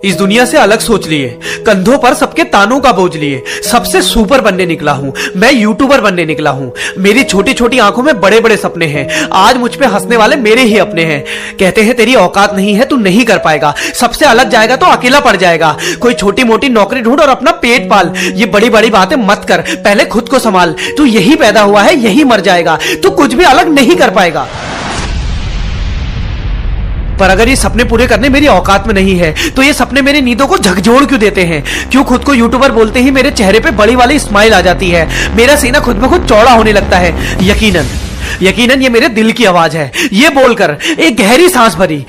इस दुनिया से अलग सोच लिए, कंधों पर सबके तानों का बोझ लिए, सबसे सुपर बनने निकला हूं, मैं यूट्यूबर बनने निकला हूं। मेरी छोटी छोटी आंखों में बड़े बड़े सपने हैं, आज मुझ पे हंसने वाले मेरे ही अपने हैं। कहते हैं तेरी औकात नहीं है, तू नहीं कर पाएगा, सबसे अलग जाएगा तो अकेला पड़ जाएगा। कोई छोटी मोटी नौकरी ढूंढ और अपना पेट पाल, ये बड़ी बड़ी बातें मत कर, पहले खुद को संभाल। तू यही पैदा हुआ है, यही मर जाएगा, तू कुछ भी अलग नहीं कर पाएगा। पर अगर ये सपने पूरे करने मेरी औकात में नहीं है तो ये सपने मेरी नींदों को झकझोर क्यों देते हैं? क्यों खुद को यूट्यूबर बोलते ही मेरे चेहरे पे बड़ी वाली स्माइल आ जाती है, मेरा सीना खुद ब खुद चौड़ा होने लगता है। यकीनन ये मेरे दिल की आवाज है। ये बोलकर एक गहरी सांस भरी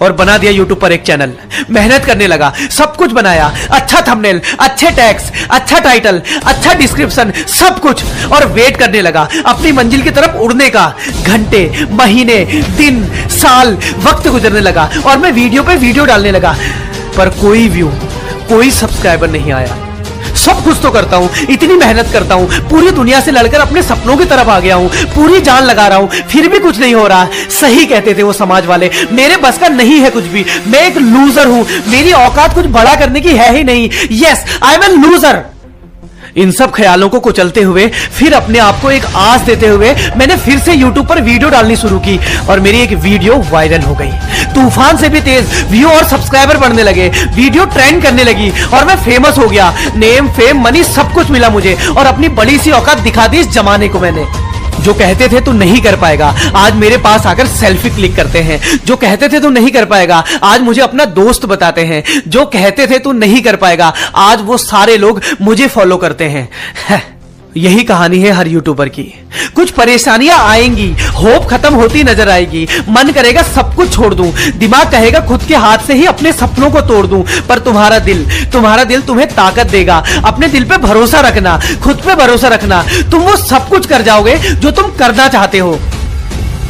और बना दिया यूट्यूब पर एक चैनल। मेहनत करने लगा, सब कुछ बनाया, अच्छा थंबनेल, अच्छे टैग्स, अच्छा टाइटल, अच्छा डिस्क्रिप्शन, सब कुछ, और वेट करने लगा अपनी मंजिल की तरफ उड़ने का। घंटे, महीने, दिन, साल, वक्त गुजरने लगा और मैं वीडियो पे वीडियो डालने लगा, पर कोई व्यू, कोई सब्सक्राइबर नहीं आया। सब कुछ तो करता हूं, इतनी मेहनत करता हूं, पूरी दुनिया से लड़कर अपने सपनों की तरफ आ गया हूं, पूरी जान लगा रहा हूं, फिर भी कुछ नहीं हो रहा। सही कहते थे वो समाज वाले, मेरे बस का नहीं है कुछ भी, मैं एक लूजर हूं, मेरी औकात कुछ बड़ा करने की है ही नहीं। Yes, I am a loser. इन सब ख्यालों को कुचलते हुए, फिर अपने आप को एक आस देते हुए मैंने फिर से YouTube पर वीडियो डालनी शुरू की और मेरी एक वीडियो वायरल हो गई। तूफान से भी तेज व्यू और सब्सक्राइबर बढ़ने लगे, वीडियो ट्रेंड करने लगी और मैं फेमस हो गया। नेम, फेम, मनी सब कुछ मिला मुझे और अपनी बड़ी सी औकात दिखा दी इस जमाने को मैंने। जो कहते थे तू नहीं कर पाएगा, आज मेरे पास आकर सेल्फी क्लिक करते हैं। जो कहते थे तू नहीं कर पाएगा, आज मुझे अपना दोस्त बताते हैं। जो कहते थे तू नहीं कर पाएगा, आज वो सारे लोग मुझे फॉलो करते हैं। यही कहानी है हर यूट्यूबर की। कुछ परेशानियां आएंगी, होप खत्म होती नजर आएगी, मन करेगा सब कुछ छोड़ दूं, दिमाग कहेगा खुद के हाथ से ही अपने सपनों को तोड़ दूं, पर तुम्हारा दिल तुम्हें ताकत देगा। अपने दिल पे भरोसा रखना, खुद पे भरोसा रखना, तुम वो सब कुछ कर जाओगे जो तुम करना चाहते हो।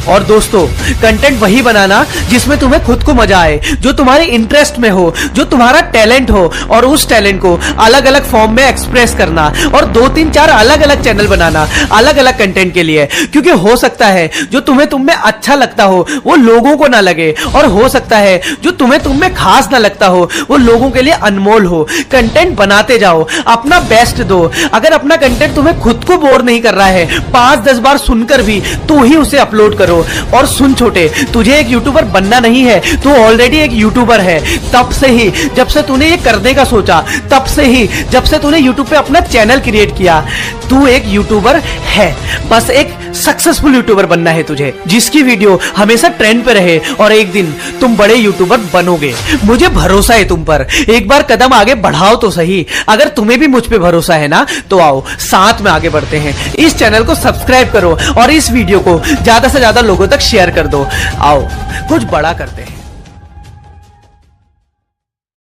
और दोस्तों, कंटेंट वही बनाना जिसमें तुम्हें खुद को मजा आए, जो तुम्हारे इंटरेस्ट में हो, जो तुम्हारा टैलेंट हो, और उस टैलेंट को अलग अलग फॉर्म में एक्सप्रेस करना और 2-3-4 अलग अलग चैनल बनाना अलग अलग कंटेंट के लिए। क्योंकि हो सकता है जो तुम्हें तुम में अच्छा लगता हो वो लोगों को ना लगे, और हो सकता है जो तुम्हें तुम में खास ना लगता हो वो लोगों के लिए अनमोल हो। कंटेंट बनाते जाओ, अपना बेस्ट दो। अगर अपना कंटेंट तुम्हें खुद को बोर नहीं कर रहा है, 5-10 बार सुनकर भी तू ही उसे अपलोड करो। और सुन छोटे, तुझे एक यूट्यूबर बनना नहीं है, तू ऑलरेडी एक यूट्यूबर है। तब से ही जब से तूने ये करने का सोचा, तब से ही जब से तूने यूट्यूब पे अपना चैनल क्रिएट किया, तू एक यूट्यूबर है। बस एक सक्सेसफुल यूट्यूबर बनना है तुझे, जिसकी वीडियो हमेशा ट्रेंड पे रहे और एक दिन तुम बड़े यूट्यूबर बनोगे। मुझे भरोसा है तुम पर, एक बार कदम आगे बढ़ाओ तो सही। अगर तुम्हें भी मुझ पे भरोसा है ना, तो आओ साथ में आगे बढ़ते हैं। इस चैनल को सब्सक्राइब करो और इस वीडियो को ज्यादा से ज्यादा लोगों तक शेयर कर दो। आओ कुछ बड़ा करते हैं।